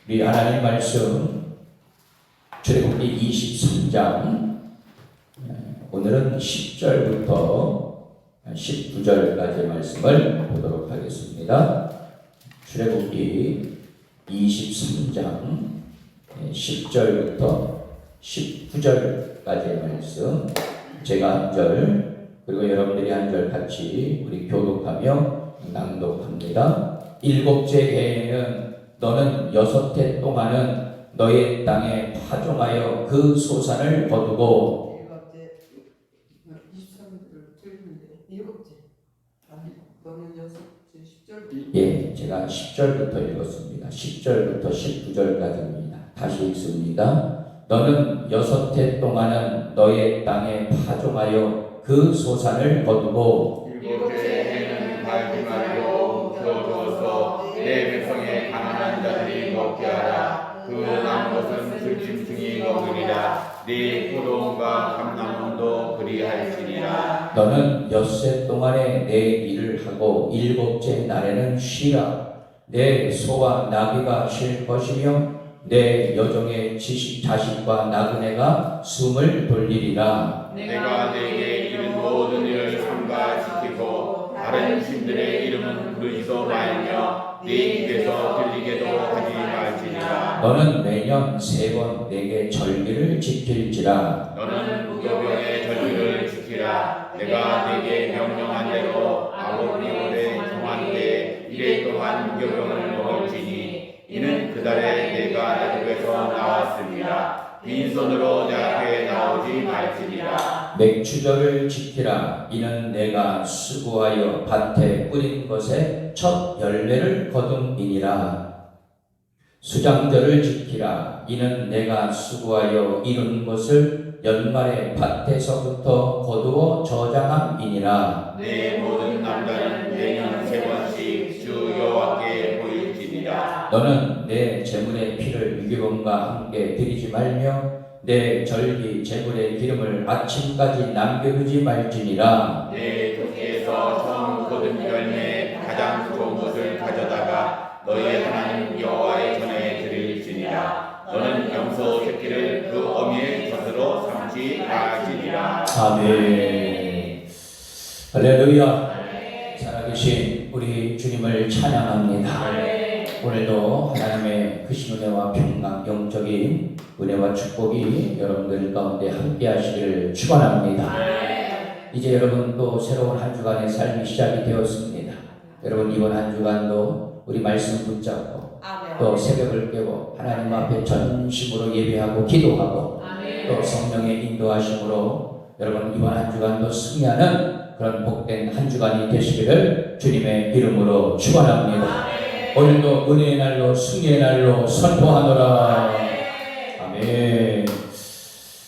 우리 하나님 말씀 출애굽기 23장 오늘은 10절부터 19절까지의 말씀을 보도록 하겠습니다. 출애굽기 23장 10절부터 19절까지의 말씀, 제가 한 절 그리고 여러분들이 한 절 같이 우리 교독하며 낭독합니다. 일곱째 해에는 너는 6해 동안은 너의 땅에 파종하여 그 소산을 거두고, 일곱째 23절 틀리는데 일곱째 아니 너는 6째 10절. 예, 제가 10절부터 읽었습니다. 10절부터 19절까지입니다. 다시 읽습니다. 너는 6해 동안은 너의 땅에 파종하여 그 소산을 거두고, 일곱째 해는 갈지 말고 묻혀두어서 내 백성의 가난한 자들이 먹게 하라. 그 남은 것은 들짐승이 먹으리라. 네 포도원과 감람원도 그리할지니라. 너는 6해 동안에 내 일을 하고 7째 날에는 쉬라. 내 소와 나귀가 쉴 것이며 내 여종의 자식과 나그네가 숨을 돌리리라. 내가 네게 이른 모든 일을 삼가 지키고 다른 신들의 이름은 부르지도 말며 네 입에서 들리게도 하지 말지니라. 너는 매년 3번 내게 절기를 지킬지라. 너는 무교병의 절기를 지키라. 내가 네게 명령한 대로 아볼리오에 정한 때 1해 동안 무교병을 먹을지니 이는 그 달에 내가 애굽에서 나왔습니다. 빈손으로 내 앞에 나오지 말지니라. 맥추절을 지키라. 이는 내가 수고하여 밭에 뿌린 것에 첫 열매를 거둠이니라. 수장절을 지키라. 이는 내가 수고하여 이룬 것을 연말에 밭에서부터 거두어 저장함이니라. 내 모든 남자는 매년 3번씩 주 여호와께 보일지니라. 너는 내 제물의 피를 유기범과 함께 드리지 말며 내 절기 제물의 기름을 아침까지 남겨두지 말지니라. 내 토지에서 처음 거둔 열매 가장 좋은 것을 가져다가 너희 하나님 여호와의 전에 드릴지니라. 너는 염소 새끼를 그 어미의 젖으로 삼지 말지니라. 아멘. 할렐루야. 살아계신 우리 주님을 찬양합니다. 오늘도 하나님의 크신 은혜와 평강, 영적인 은혜와 축복이 여러분들 가운데 함께 하시기를 축원합니다. 이제 여러분 또 새로운 한 주간의 삶이 시작이 되었습니다. 여러분 이번 한 주간도 우리 말씀 붙잡고 또 새벽을 깨고 하나님 앞에 전심으로 예배하고 기도하고 또 성령의 인도하심으로 여러분 이번 한 주간도 승리하는 그런 복된 한 주간이 되시기를 주님의 이름으로 축원합니다. 오늘도 은혜의 날로 승리의 날로 선포하노라. 아멘.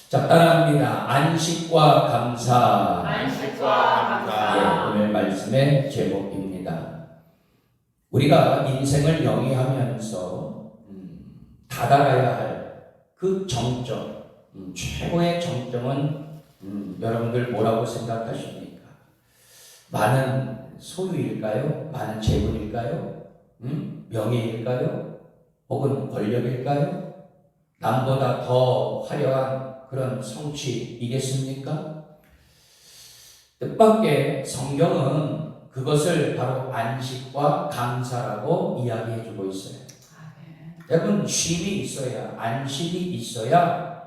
자, 따라합니다. 안식과 감사. 안식과 감사. 오늘 말씀의 제목입니다. 우리가 인생을 영위하면서 다다라야 할 그 정점, 최고의 정점은 여러분들 뭐라고 생각하십니까? 많은 소유일까요? 많은 재물일까요? 명예일까요? 혹은 권력일까요? 남보다 더 화려한 그런 성취이겠습니까? 뜻밖의 성경은 그것을 바로 안식과 감사라고 이야기해주고 있어요. 여러분, 쉼이 있어야, 안식이 있어야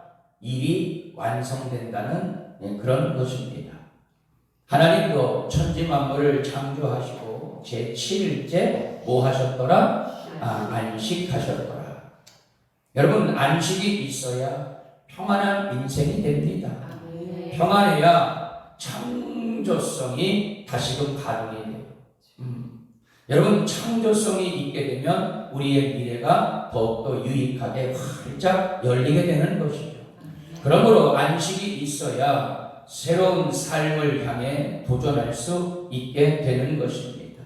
일이 완성된다는 그런 것입니다. 하나님도 천지 만물을 창조하시고 제7일째 뭐 하셨더라? 안식하셨더라. 여러분, 안식이 있어야 평안한 인생이 됩니다. 평안해야 창조성이 다시금 가동이 돼요. 여러분, 창조성이 있게 되면 우리의 미래가 더욱더 유익하게 활짝 열리게 되는 것이죠. 그러므로 안식이 있어야 새로운 삶을 향해 도전할 수 있게 되는 것입니다.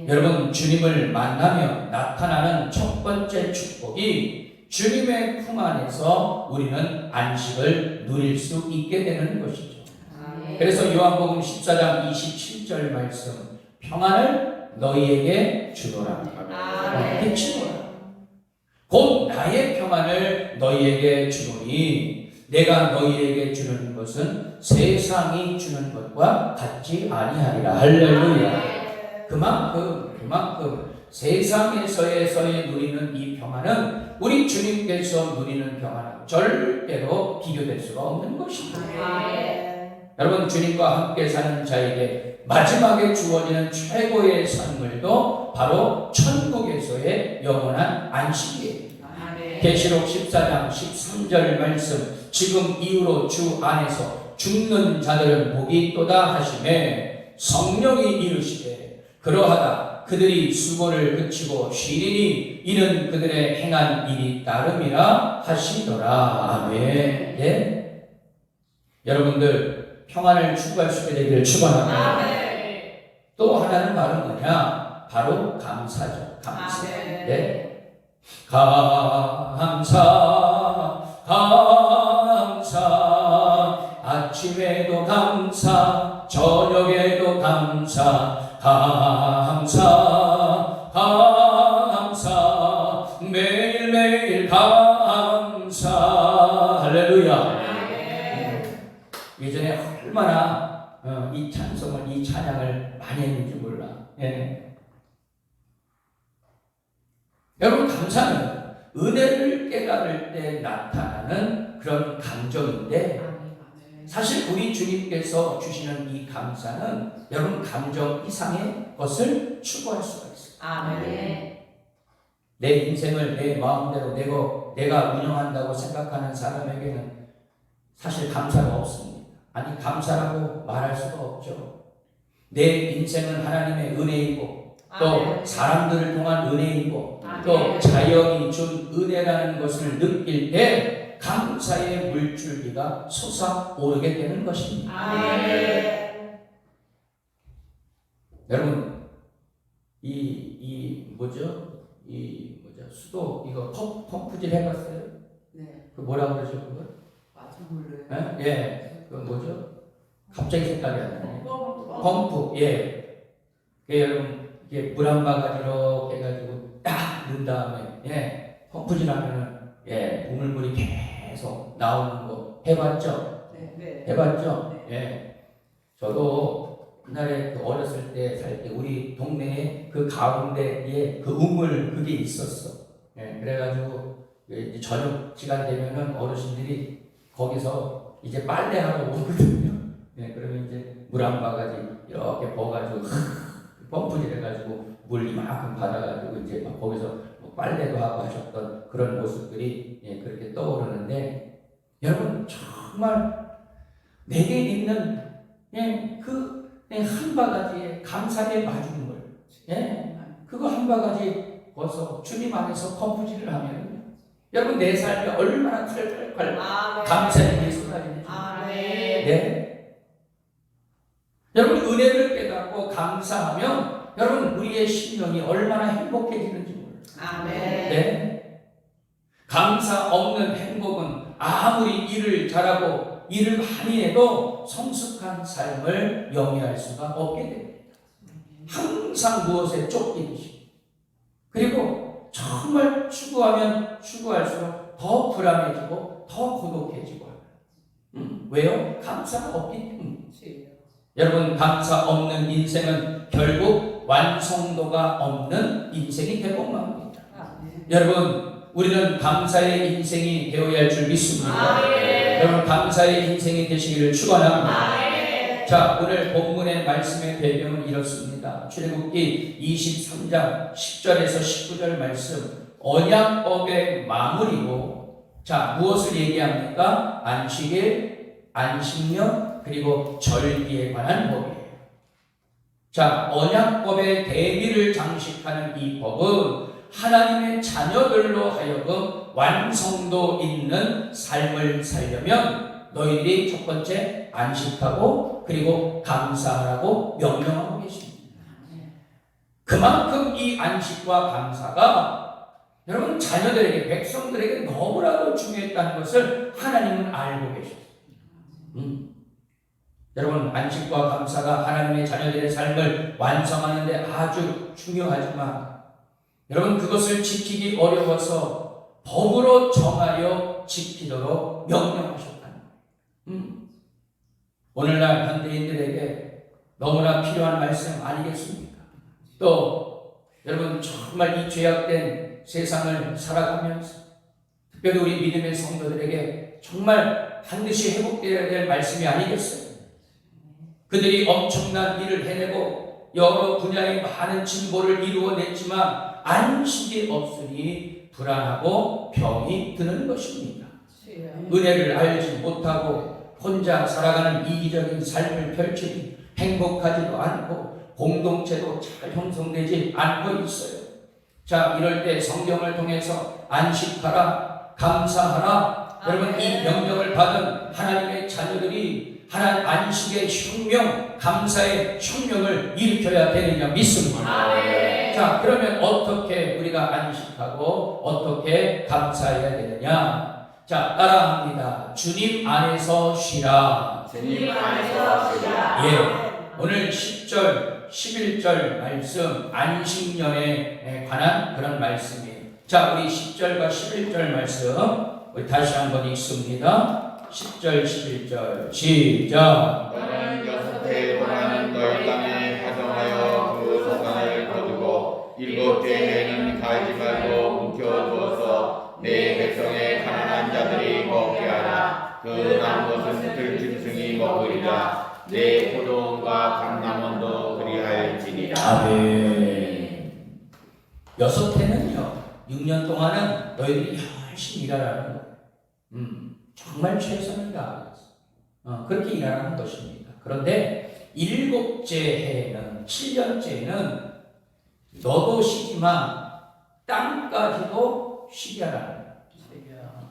여러분, 주님을 만나며 나타나는 첫 번째 축복이 주님의 품 안에서 우리는 안식을 누릴 수 있게 되는 것이죠. 그래서 요한복음 14장 27절 말씀, 평안을 너희에게 주노라. 이게 주노라. 곧 나의 평안을 너희에게 주노니 내가 너희에게 주는 것은 세상이 주는 것과 같지 아니하리라. 할렐루야. 그만큼 세상에서의 누리는 이 평안은 우리 주님께서 누리는 평안은 절대로 비교될 수가 없는 것입니다. 여러분, 주님과 함께 사는 자에게 마지막에 주어지는 최고의 선물도 바로 천국에서의 영원한 안식이에요. 계시록 14장 13절 말씀, 지금 이후로 주 안에서 죽는 자들은 복이 있도다 하시매 성령이 이르시되 그러하다 그들이 수고를 그치고 쉬리니 이는 그들의 행한 일이 따름이라 하시더라. 아멘. 예? 여러분들 평안을 추구할 수 있게 되기를 축원합니다. 또 하나는 바로 뭐냐? 바로 감사죠. 감사. 네. 감사 아침에도 감사 저녁에도 감사 매일매일 감사. 할렐루야. 예전에 얼마나 이 찬송을 이 찬양을 많이 했는지 몰라. 예. 여러분, 감사는 은혜를 깨달을 때 나타나는 그런 감정인데 사실 우리 주님께서 주시는 이 감사는 여러분 감정 이상의 것을 추구할 수가 있어요. 내 인생을 내 마음대로 내가 운영한다고 생각하는 사람에게는 사실 감사가 없습니다. 아니, 감사라고 말할 수가 없죠. 내 인생은 하나님의 은혜이고 또 사람들을 통한 은혜이고 또 자연이 준 은혜라는 것을 느낄 때 감사의 물줄기가 솟아오르게 되는 것입니다. 여러분, 수도 이거 펌프질 해봤어요? 네. 그 뭐라 그러죠 그거? 몰라요. 예, 그 뭐죠? 갑자기 생각이 안 나네. 펌프. 예. 여러분, 이게 물 한 바가지 이렇게 해가지고 딱 넣은 다음에 펌프질하면은 우물물이 계속 나오는 거 해봤죠? 네. 해봤죠? 저도 옛날에 어렸을 때 살 때 우리 동네에 그 가운데에 그 우물 그게 있었어. 그래가지고 이제 저녁 시간 되면은 어르신들이 거기서 이제 빨래하러 오거든요. 그러면 이제 물 한 바가지 이렇게 부어가지고 펌프질 해가지고 물 이만큼 받아가지고 이제 막 거기서 빨래도 하고 하셨던 그런 모습들이 그렇게 떠오르는데, 여러분 정말 내게 있는 그 한 바가지의 감사의 마중물, 그거 한 바가지 벗어 주님 안에서 펌프질을 하면 여러분 내 삶이 얼마나 칼칼칼 감사의 일이 쏟아지는지. 여러분, 은혜를 깨닫고 감사하면 여러분 우리의 심령이 얼마나 행복해지는지 몰라요. 감사 없는 행복은 아무리 일을 잘하고 일을 많이 해도 성숙한 삶을 영위할 수가 없게 됩니다. 항상 무엇에 쫓기듯이. 그리고 정말 추구하면 추구할수록 더 불안해지고 더 고독해지고. 왜요? 감사가 없기 때문이지. 여러분, 감사 없는 인생은 결국 완성도가 없는 인생이 되고 맙니다. 여러분, 우리는 감사의 인생이 되어야 할 줄 믿습니다. 여러분, 감사의 인생이 되시기를 축원합니다. 자, 오늘 본문의 말씀의 배경은 이렇습니다. 출애굽기 23장 10절에서 19절 말씀, 언약법의 마무리고, 자, 무엇을 얘기합니까? 안식일, 안식년, 그리고 절기에 관한 법이에요. 자, 언약법의 대비를 장식하는 이 법은 하나님의 자녀들로 하여금 완성도 있는 삶을 살려면 너희들이 첫 번째 안식하고 그리고 감사하라고 명령하고 계십니다. 그만큼 이 안식과 감사가 여러분 자녀들에게, 백성들에게 너무나도 중요했다는 것을 하나님은 알고 계십니다. 여러분, 안식과 감사가 하나님의 자녀들의 삶을 완성하는 데 아주 중요하지만 여러분, 그것을 지키기 어려워서 법으로 정하여 지키도록 명령하셨다는 거예요. 오늘날 현대인들에게 너무나 필요한 말씀 아니겠습니까? 또 여러분 정말 이 죄악된 세상을 살아가면서 특별히 우리 믿음의 성도들에게 정말 반드시 회복되어야 될 말씀이 아니겠어요? 그들이 엄청난 일을 해내고 여러 분야의 많은 진보를 이루어냈지만 안식이 없으니 불안하고 병이 드는 것입니다. 은혜를 알지 못하고 혼자 살아가는 이기적인 삶을 펼치니 행복하지도 않고 공동체도 잘 형성되지 않고 있어요. 자, 이럴 때 성경을 통해서 안식하라, 감사하라. 여러분 이 명령을 받은 하나님의 자녀들이 하나님 안식의 혁명, 감사의 혁명을 일으켜야 되느냐 믿습니다. 자, 그러면 어떻게 우리가 안식하고 어떻게 감사해야 되느냐? 자, 따라합니다. 주님 안에서 쉬라. 주님 안에서 쉬라. 예, 오늘 10절, 11절 말씀 안식년에 관한 그런 말씀이에요. 자, 우리 10절과 11절 말씀 우리 다시 한번 읽습니다. 10절, 11절 시작. 너는 6해 동안은 너희 땅에 가정하여 그 소산을 거두고 7째 해는 갈지 말고 묵혀두어서 내 백성의 가난한 자들이 먹게 하라. 그 남은 것은 들짐승이 먹으리라. 내 포도원과 감람원도 그리하였지니라. 아멘. 6해는요 6년 동안은 너희들이 열심히 일하라는 거예요. 정말 최선을 다하겠어. 그렇게 일하라는 것입니다. 그런데 7째 해에는 7년째에는 너도 쉬지만 땅까지도 쉬게 하라는 거예요.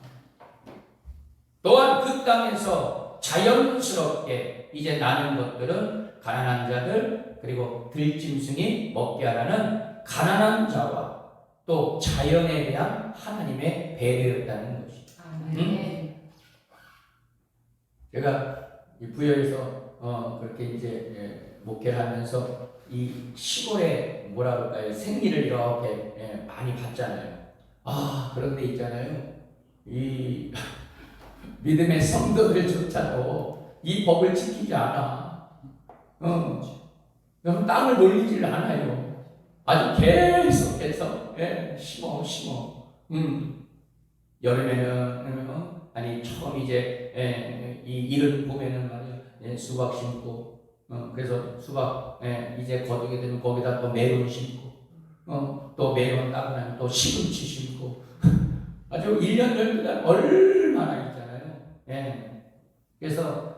또한 그 땅에서 자연스럽게 이제 나는 것들은 가난한 자들 그리고 들짐승이 먹게 하라는 가난한 자와 또 자연에 대한 하나님의 배려였다는 것이죠. 제가 이 부여에서 그렇게 이제 목회를 하면서 이 시골에 뭐라 그럴까요? 생리를 이렇게 많이 봤잖아요. 그런데 있잖아요. 이 믿음의 성도들조차도 이 법을 지키지 않아. 여러분 땅을 놀리질 않아요. 아주 계속해서 심어. 여름에는 아니 처음 이제 이 이른 봄에는 말이야 수박 심고 그래서 수박 이제 거두게 되면 거기다 또 메론 심고 또 메론 따고 나면 또 시금치 심고 아주 1년 12달 얼마나 있잖아요. 그래서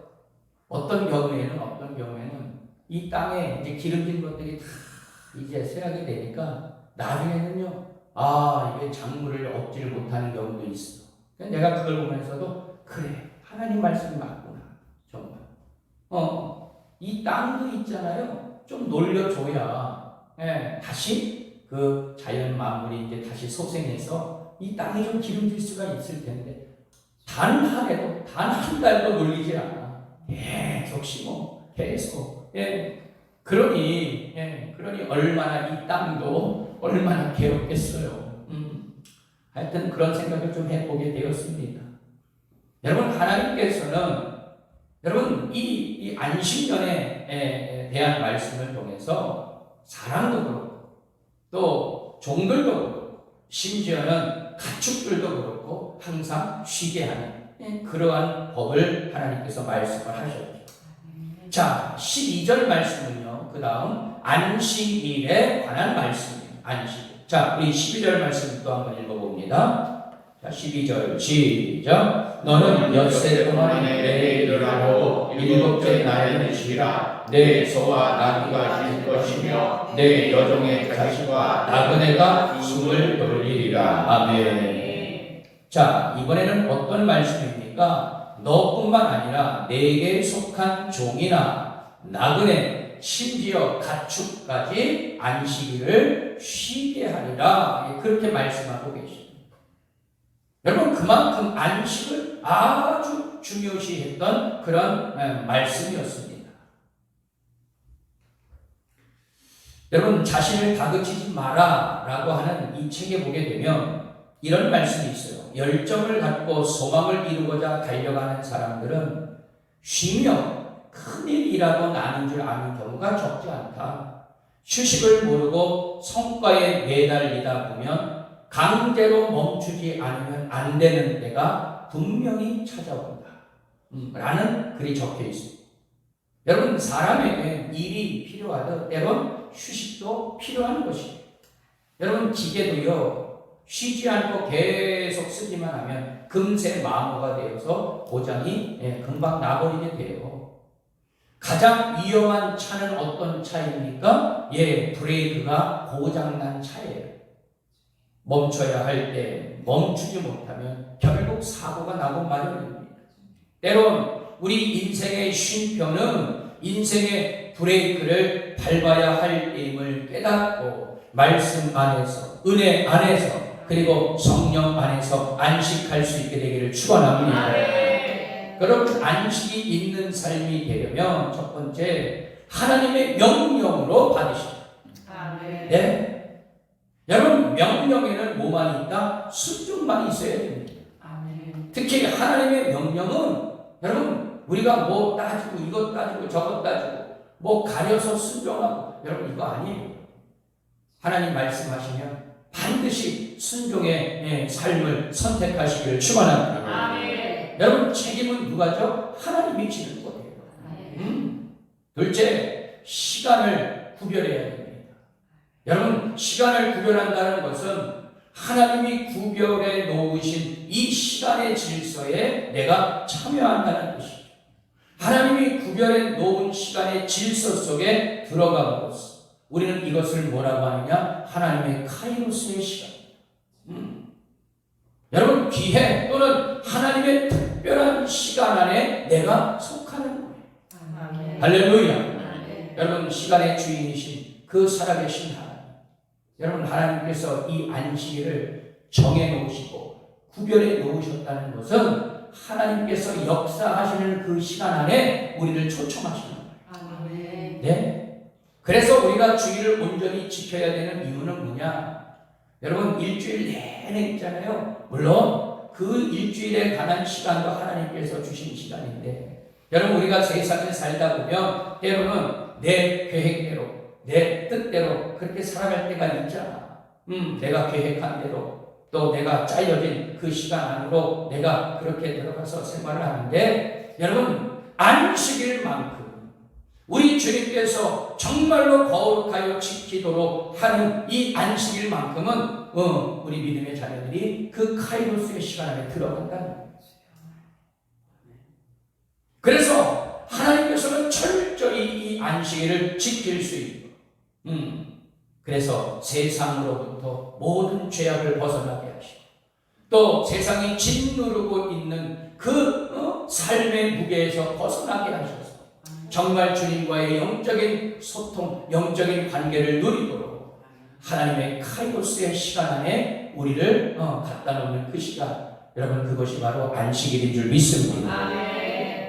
어떤 경우에는 이 땅에 이제 기름진 것들이 다 이제 쇠하게 되니까 나중에는요 이게 작물을 얻지를 못하는 경우도 있어. 내가 그걸 보면서도 그래 하나님 말씀이 맞구나 정말. 이 땅도 있잖아요. 좀 놀려줘야 다시 그 자연 만물이 이제 다시 소생해서 이 땅이 좀 기름질 수가 있을 텐데 단 한 해도 단 한 달도 놀리지 않아. 계속 심어 계속. 그러니 얼마나 이 땅도 얼마나 괴롭겠어요. 하여튼 그런 생각을 좀 해보게 되었습니다. 여러분 하나님께서는 여러분 이 안식년에 대한 말씀을 통해서 사람도 그렇고 또 종들도 그렇고 심지어는 가축들도 그렇고 항상 쉬게 하는 그러한 법을 하나님께서 말씀을 하셨죠. 자 12절 말씀은요 그 다음 안식일에 관한 말씀이에요. 안식. 자, 우리 12절 말씀 또 한번 읽어봅니다. 자, 12절 시작. 너는 엿새 동안 내 일을 하고 7째 날에는 쉬라. 내 소와 나귀가 쉴 것이며 내 여종의 자식과 나그네가 숨을 돌리리라. 아멘. 자, 이번에는 어떤 말씀입니까? 너뿐만 아니라 내게 속한 종이나 나그네 심지어 가축까지 안식일을 쉬게 하리라. 그렇게 말씀하고 계십니다. 여러분 그만큼 안식을 아주 중요시했던 그런 말씀이었습니다. 여러분 자신을 다그치지 마라 라고 하는 이 책에 보게 되면 이런 말씀이 있어요. 열정을 갖고 소망을 이루고자 달려가는 사람들은 쉬며 큰 일이라도 나는 줄 아는 경우가 적지 않다. 휴식을 모르고 성과에 매달리다 보면 강제로 멈추지 않으면 안 되는 때가 분명히 찾아온다. 라는 글이 적혀 있습니다. 여러분, 사람에게 일이 필요하듯 때론 휴식도 필요한 것입니다. 여러분, 기계도요, 쉬지 않고 계속 쓰기만 하면 금세 마모가 되어서 고장이 금방 나버리게 돼요. 가장 위험한 차는 어떤 차입니까? 브레이크가 고장난 차예요. 멈춰야 할 때 멈추지 못하면 결국 사고가 나고 마련입니다. 때론 우리 인생의 쉼표는 인생의 브레이크를 밟아야 할 때임을 깨닫고 말씀 안에서, 은혜 안에서, 그리고 성령 안에서 안식할 수 있게 되기를 축원합니다. 여러분, 안식이 있는 삶이 되려면 첫 번째 하나님의 명령으로 받으십니다. 네? 여러분, 명령에는 뭐만 있다? 순종만 있어야 됩니다. 특히 하나님의 명령은 여러분, 우리가 뭐 따지고 이것 따지고 저것 따지고 뭐 가려서 순종하고, 여러분 이거 아니에요. 하나님 말씀하시면 반드시 순종의 삶을 선택하시기를 축원합니다. 여러분, 책임은 누가죠? 하나님이 지는 거예요. 둘째, 시간을 구별해야 됩니다. 여러분, 시간을 구별한다는 것은 하나님이 구별해 놓으신 이 시간의 질서에 내가 참여한다는 것이죠. 하나님이 구별해 놓은 시간의 질서 속에 들어감으로써 우리는 이것을 뭐라고 하느냐? 하나님의 카이로스의 시간. 여러분, 기회 또는 하나님의 특별한 시간 안에 내가 속하는 거예요. 할렐루야. 여러분, 시간의 주인이신 그 살아계신 하나님, 여러분, 하나님께서 이 안식일을 정해 놓으시고 구별해 놓으셨다는 것은 하나님께서 역사하시는 그 시간 안에 우리를 초청하시는 거예요. 네? 그래서 우리가 주일을 온전히 지켜야 되는 이유는 뭐냐? 여러분, 일주일 내내 있잖아요. 물론 그 일주일에 관한 시간도 하나님께서 주신 시간인데, 여러분, 우리가 세상에 살다 보면 때로는 내 계획대로, 내 뜻대로 그렇게 살아갈 때가 있잖아. 내가 계획한 대로, 또 내가 짜여진 그 시간 안으로 내가 그렇게 들어가서 생활을 하는데, 여러분, 안식일만큼 우리 주님께서 정말로 거룩하여 지키도록 하는 이 안식일만큼은 우리 믿음의 자녀들이 그 카이로스의 시간 안에 들어간다는 거예요. 그래서 하나님께서는 철저히 이 안식일을 지킬 수 있고, 그래서 세상으로부터 모든 죄악을 벗어나게 하시고, 또 세상이 짓누르고 있는 그 삶의 무게에서 벗어나게 하셔서 정말 주님과의 영적인 소통, 영적인 관계를 누리도록 하나님의 카이로스의 시간 안에 우리를 갖다 놓는 그 시간, 여러분, 그것이 바로 안식일인 줄 믿습니다.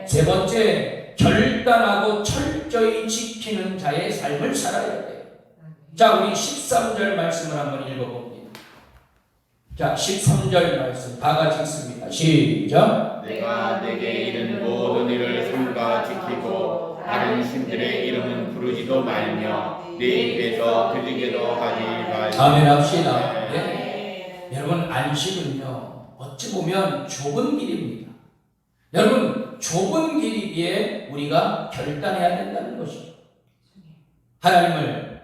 세 번째, 결단하고 철저히 지키는 자의 삶을 살아야 돼요. 자, 우리 13절 말씀을 한번 읽어봅니다. 자, 13절 말씀 다 같이 읽습니다. 시작. 내가 내게 이른 모든 일을 삼가 지키고 다른 신들의 이름은 부르지도 말며 내 입에서 들리게도 하지 말라. 아멘 합시다. 네? 여러분, 안식은요, 어찌 보면 좁은 길입니다. 여러분, 좁은 길이기에 우리가 결단해야 된다는 것이죠. 하나님을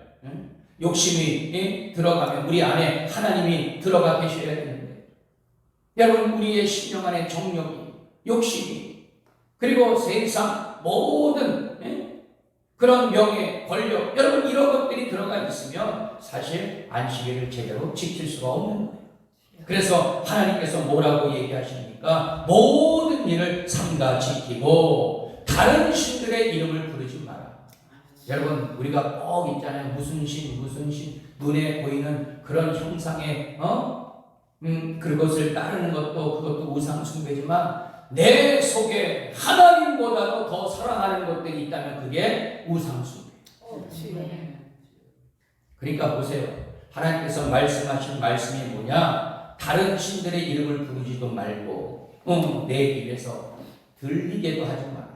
욕심이 들어가면 우리 안에 하나님이 들어가 계셔야 되는데, 여러분, 우리의 심령 안에 정욕이, 욕심이, 그리고 세상 모든 그런 명예, 권력, 여러분, 이런 것들이 들어가 있으면 사실 안식일을 제대로 지킬 수가 없는 거예요. 그래서 하나님께서 뭐라고 얘기하십니까? 모든 일을 삼가 지키고 다른 신들의 이름을 부르지 마라. 여러분, 우리가 꼭 있잖아요. 무슨 신, 눈에 보이는 그런 형상의 그것을 따르는 것도, 그것도 우상 숭배지만, 내 속에 하나님보다도 더 사랑하는 것들이 있다면 그게 우상 숭배. 그러니까 보세요. 하나님께서 말씀하신 말씀이 뭐냐? 다른 신들의 이름을 부르지도 말고 내 입에서 들리게도 하지 마라.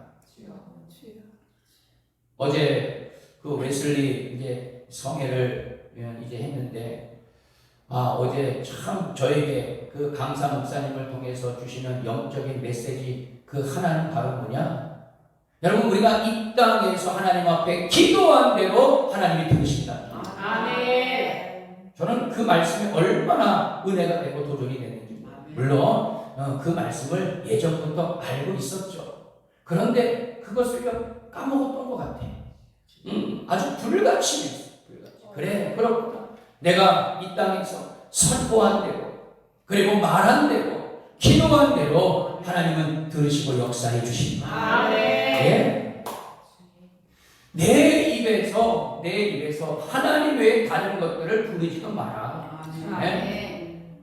어제 그 웨슬리 이제 성회를 이제 했는데 어제 참 저에게 그 강사 목사님을 통해서 주시는 영적인 메시지 그 하나는 바로 뭐냐? 여러분 우리가 이 땅에서 하나님 앞에 기도한 대로 하나님이 들으신다. 아멘. 저는 그 말씀이 얼마나 은혜가 되고 도전이 됐는지 물론 그 말씀을 예전부터 알고 있었죠. 그런데 그것을 까먹었던 것 같아요. 아주 불같이 그래 그렇구나. 내가 이 땅에서 선포한 대로 그리고 말한 대로 기도한 대로 하나님은 들으시고 역사해 주신다. 아멘. 예? 내 입에서 하나님 외에 다른 것들을 부르지도 마라. 아멘.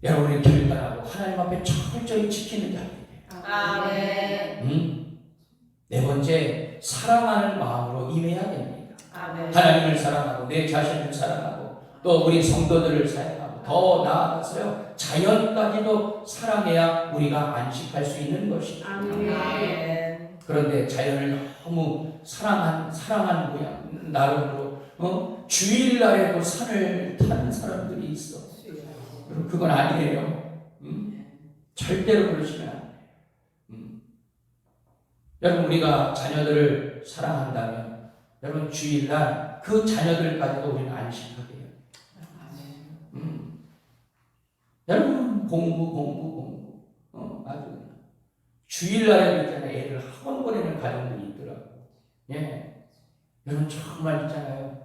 여러분이 결단하고 하나님 앞에 철저히 지키는 자들이 돼요. 아멘. 네 번째, 사랑하는 마음으로 임해야 됩니다. 아멘. 하나님을 사랑하고 내 자신을 사랑하고 또 우리 성도들을 사랑하고 더 나아가서요 자연까지도 사랑해야 우리가 안식할 수 있는 것이다. 아멘. 그런데 자연을 너무 사랑한 모양 나름으로 주일날에도 산을 타는 사람들이 있어. 여러분 그건 아니에요. 절대로 그러시면 안 돼요. 여러분 우리가 자녀들을 사랑한다면 여러분 주일날 그 자녀들까지도 우리는 안식하게 해요. 여러분 공부 아주 주일날에 있잖아요. 애들 학원 보내는 가정들이 있더라고요. 예. 여러분 정말 있잖아요.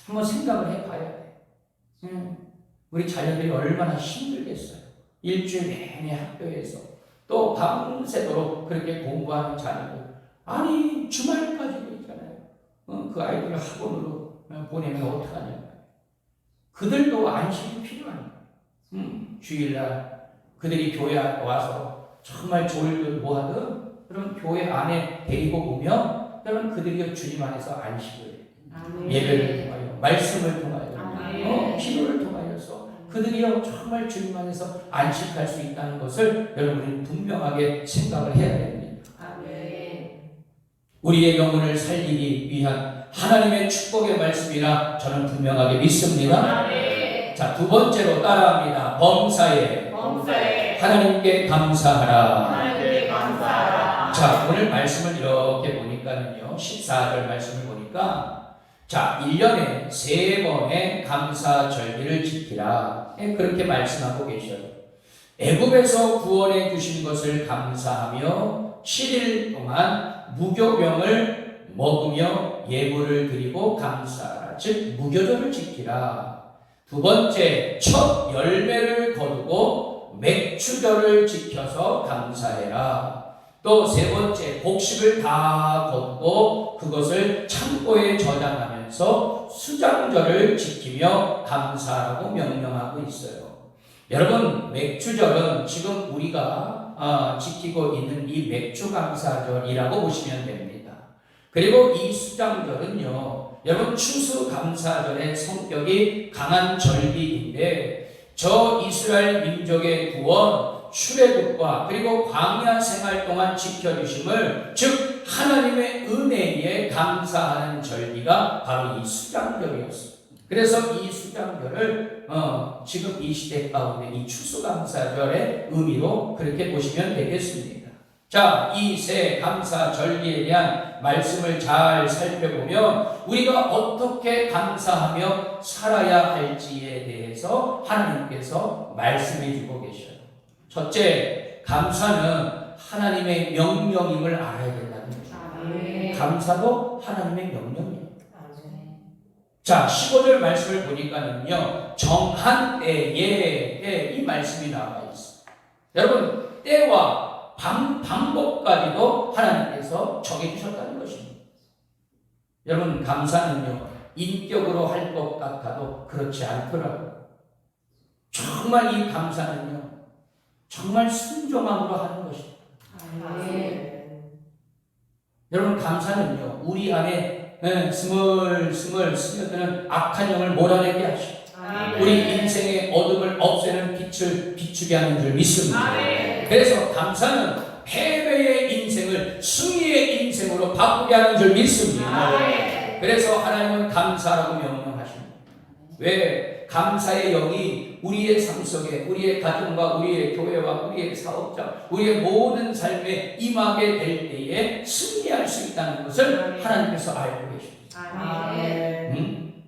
한번 생각을 해봐야 돼. 우리 자녀들이 얼마나 힘들겠어요. 일주일 내내 학교에서 또 밤새도록 그렇게 공부하는 자녀들. 아니 주말까지도 있잖아요. 그 아이들을 학원으로 보내면 어떡하냐. 그들도 안식이 필요한 거예요. 주일날 그들이 교회 와서 정말 좋을 듯 뭐하든 그럼 교회 안에 데리고 오면 그러면 그들이 주님 안에서 안식을 해요. 예배를 통하여 말씀을 통하여 기도를 통하여서 그들이요 정말 주님 안에서 안식할 수 있다는 것을 여러분이 분명하게 생각을 해야 됩니다. 우리의 영혼을 살리기 위한 하나님의 축복의 말씀이라 저는 분명하게 믿습니다. 자, 두 번째로 따라합니다. 범사에 하나님께 감사하라. 자, 오늘 말씀을 이렇게 보니까는요 14절 말씀을 보니까 자 1년에 3번의 감사절기를 지키라 그렇게 말씀하고 계셔요. 애굽에서 구원해 주신 것을 감사하며 7일 동안 무교병을 먹으며 예물을 드리고 감사하라. 즉 무교절을 지키라. 두 번째, 첫 열매를 거두고 맥추절을 지켜서 감사해라. 또 세 번째, 곡식을 다 거두고 그것을 창고에 저장하면서 수장절을 지키며 감사하라고 명령하고 있어요. 여러분, 맥추절은 지금 우리가 지키고 있는 이 맥추감사절이라고 보시면 됩니다. 그리고 이 수장절은요, 여러분 추수감사절의 성격이 강한 절기인데 저 이스라엘 민족의 구원, 출애굽과 그리고 광야 생활 동안 지켜주심을 즉 하나님의 은혜에 감사하는 절기가 바로 이 수장절이었어요. 그래서 이 수장절을 지금 이 시대 가운데 이 추수감사절의 의미로 그렇게 보시면 되겠습니다. 자, 이 세 감사절기에 대한 말씀을 잘 살펴보면 우리가 어떻게 감사하며 살아야 할지에 대해서 하나님께서 말씀해 주고 계셔요. 첫째, 감사는 하나님의 명령임을 알아야 된다는 거죠. 감사도 하나님의 명령이에요. 자, 15절 말씀을 보니까는요, 정한 때에 이 말씀이 나와 있어요. 여러분, 때와 방법까지도 하나님께서 정해주셨다는 것입니다. 여러분, 감사는요, 인격으로 할 것 같아도 그렇지 않더라고요. 정말 이 감사는요, 정말 순종함으로 하는 것입니다. 여러분, 감사는요, 우리 안에 스물스물 스며드는 악한 영을 몰아내게 하시고 아멘. 우리 인생의 어둠을 없애는 빛을 비추게 하는 줄 믿습니다. 아멘. 그래서 감사는 패배의 인생을 승리의 인생으로 바꾸게 하는 줄 믿습니다. 아멘. 그래서 하나님은 감사라고 명령하십니다. 왜? 감사의 영이 우리의 삶 속에, 우리의 가정과 우리의 교회와 우리의 사업자, 우리의 모든 삶에 임하게 될 때에 승리할 수 있다는 것을 하나님께서 알고 계십니다. 아멘.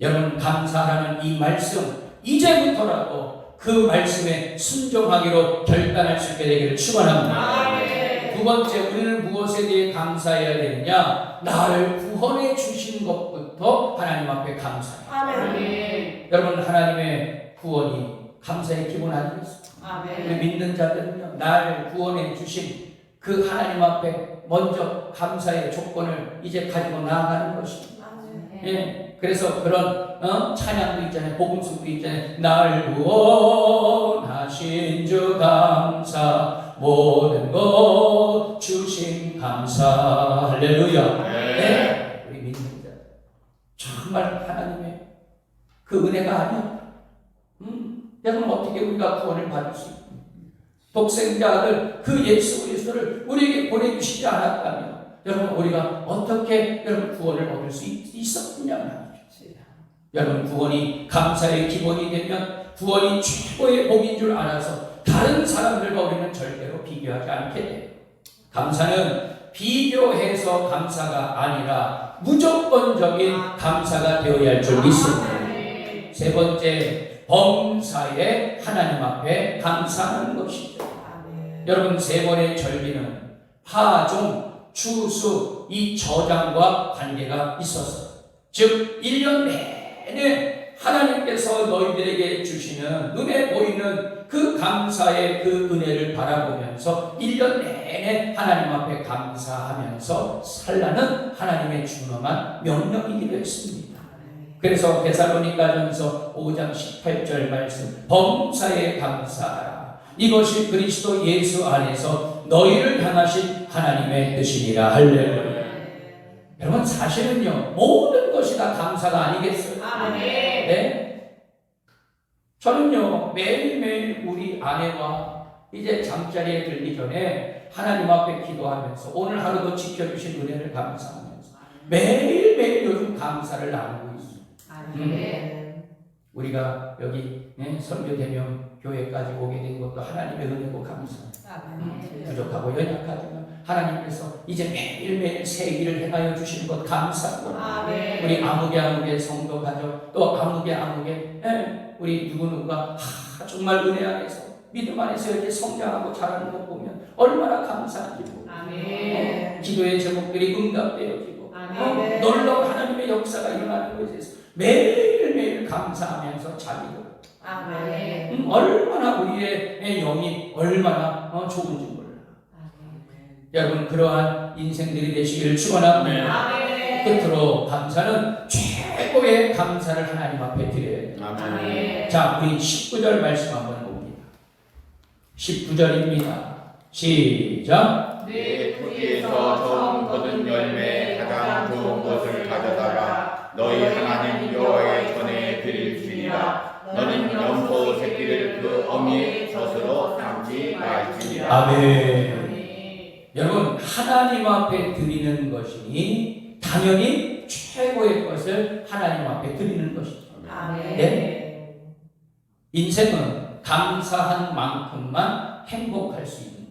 여러분, 감사라는 이 말씀, 이제부터라도 그 말씀에 순종하기로 결단할 수 있게 되기를 축원합니다. 아멘. 두 번째, 우리는 무엇에 대해 감사해야 되느냐? 나를 구원해 주신 것부터 하나님 앞에 감사해요. 아멘. 여러분, 하나님의 구원이 감사의 기본 아니겠습니까? 우리 아멘. 믿는 자들은요, 나를 구원해 주신 그 하나님 앞에 먼저 감사의 조건을 이제 가지고 나아가는 것입니다. 예, 그래서 그런 찬양도 있잖아요. 복음성도 있잖아요. 나를 구원하신 주 감사, 모든 것 주신 감사. 할렐루야. 네. 우리 믿는 자 정말 하나님의 그 은혜가 아니야. 여러분, 어떻게 우리가 구원을 받을 수 있습니까? 독생자 아들 그 예수 그리스도를 우리에게 보내주시지 않았다면 여러분, 우리가 어떻게 여러분 구원을 얻을 수 있었느냐 말이죠. 여러분, 구원이 감사의 기본이 되면 구원이 최고의 복인 줄 알아서 다른 사람들과 우리는 절대로 비교하지 않게 돼요. 감사는 비교해서 감사가 아니라 무조건적인 감사가 되어야 할 줄 믿습니다. 세 번째, 범사에 하나님 앞에 감사하는 것이죠. 여러분, 세 번의 절기는 하종, 추수, 이 저장과 관계가 있었어요. 즉 1년 내내 하나님께서 너희들에게 주시는 눈에 보이는 그 감사의 그 은혜를 바라보면서 1년 내내 하나님 앞에 감사하면서 살라는 하나님의 준엄한 명령이기도 했습니다. 그래서 데살로니가전서 5장 18절 말씀, 범사에 감사하라. 이것이 그리스도 예수 안에서 너희를 향하신 하나님의 뜻이니라. 할렐루야. 여러분, 사실은요, 모든 것이 다 감사가 아니겠어요? 네? 저는요, 매일매일 우리 아내와 이제 잠자리에 들기 전에 하나님 앞에 기도하면서 오늘 하루도 지켜주신 은혜를 감사하면서 매일매일 요즘 감사를 나누고 있어요. 우리가 여기 선교대명 교회까지 오게 된 것도 하나님의 은혜고 감사합니다. 부족하고 연약하지만 하나님께서 이제 매일매일 새 일을 행하여 주시는 것 감사하고, 우리 아무개 성도 가족, 또 아무개 우리 누구누구가 정말 은혜 안에서 믿음 안에서 이렇게 성장하고 자라는 것 보면 얼마나 감사한지 모르고, 기도의 제목들이 응답되어지고 놀라운 하나님의 역사가 일어나는 것에 대해서 매일매일 감사하면서 자기도 얼마나 우리의 영이 얼마나 좋은지 몰라. 여러분, 그러한 인생들이 되시기를 축원합니다. 끝으로 감사는 최고의 감사를 하나님 앞에 드려야 돼요. 자, 우리 19절 말씀 한번 봅니다. 19절입니다. 시작. 내 토지에서 처음 거둔 열매 가장 좋은 것을 가져다가 너희 하나님 여호와의 전에 드릴지니라. 너는 염소 새끼를 그 어미의 젖으로 삼지 말지니라. 아멘. 여러분, 하나님 앞에 드리는 것이니 당연히 최고의 것을 하나님 앞에 드리는 것이죠. 네? 인생은 감사한 만큼만 행복할 수 있는,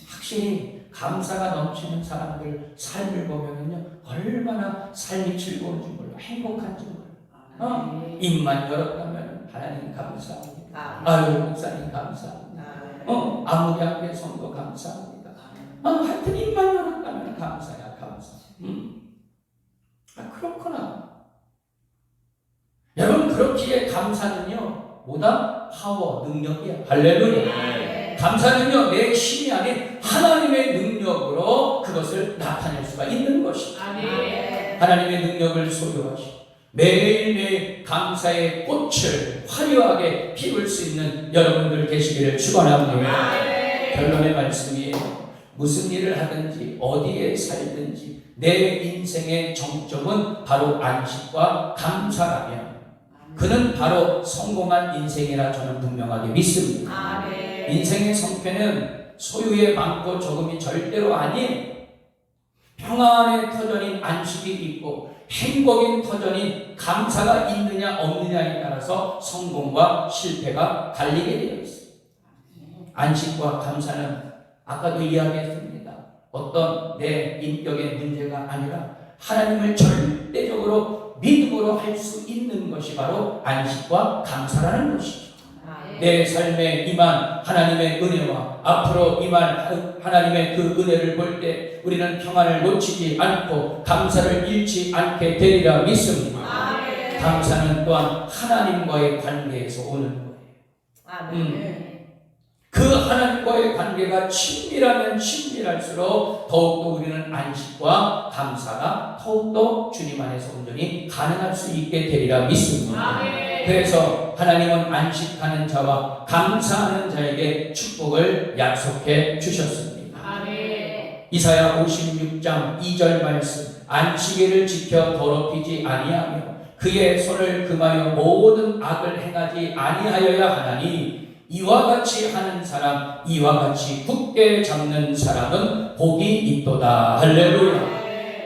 확실히 감사가 넘치는 사람들 삶을 보면요, 얼마나 삶이 즐거운지 몰라, 행복한지 몰라. 입만 열었다면 하나님 감사합니다. 아유, 목사님 감사합니다. 아무개 성도 감사합니다. 하여튼 입만 열었다면 감사야, 감사. 그렇구나. 여러분, 그렇기에 감사는요, 뭐다? 파워, 능력이야. 할렐루야. 감사는요, 내 힘이 아닌 하나님의 능력으로 그것을 나타낼 수가 있는 것이다. 하나님의 능력을 소유하시고 매일매일 감사의 꽃을 화려하게 피울 수 있는 여러분들 되시기를 축원합니다. 결론의 말씀이에요. 무슨 일을 하든지 어디에 살든지 내 인생의 정점은 바로 안식과 감사라면 그는 바로 성공한 인생이라 저는 분명하게 믿습니다. 아멘. 인생의 성패는 소유의 많고 적음이 절대로 아닌 평안의 터전인 안식이 있고 행복인 터전인 감사가 있느냐 없느냐에 따라서 성공과 실패가 갈리게 되어 있습니다. 안식과 감사는 아까도 이야기했습니다. 어떤 내 인격의 문제가 아니라 하나님을 절대적으로 믿음으로 할 수 있는 것이 바로 안식과 감사라는 것이죠. 내 삶에 임한 하나님의 은혜와 앞으로 임한 하나님의 그 은혜를 볼 때 우리는 평안을 놓치지 않고 감사를 잃지 않게 되리라 믿습니다. 아멘. 감사는 또한 하나님과의 관계에서 오는 거예요. 아멘. 그 하나님과의 관계가 친밀하면 친밀할수록 더욱더 우리는 안식과 감사가 더욱더 주님 안에서 온전히 가능할 수 있게 되리라 믿습니다. 아멘. 그래서 하나님은 안식하는 자와 감사하는 자에게 축복을 약속해 주셨습니다. 아멘. 이사야 56장 2절 말씀, 안식일을 지켜 더럽히지 아니하며 그의 손을 금하여 모든 악을 행하지 아니하여야 하나니 이와 같이 하는 사람, 이와 같이 굳게 잡는 사람은 복이 있도다. 할렐루야.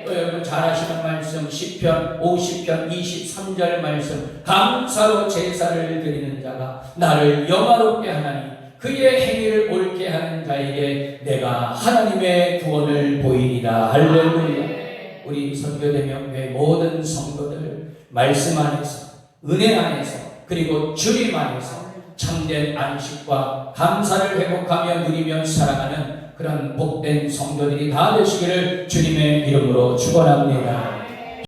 또 여러분 잘 아시는 말씀 시편 50편 23절 말씀, 감사로 제사를 드리는 자가 나를 영화롭게 하나니 그의 행위를 옳게 하는 자에게 내가 하나님의 구원을 보이리라. 할렐루야. 우리 선교대명회 모든 성도들 말씀 안에서, 은혜 안에서, 그리고 주님 안에서 참된 안식과 감사를 회복하며 누리며 살아가는 그런 복된 성도들이 다 되시기를 주님의 이름으로 축원합니다.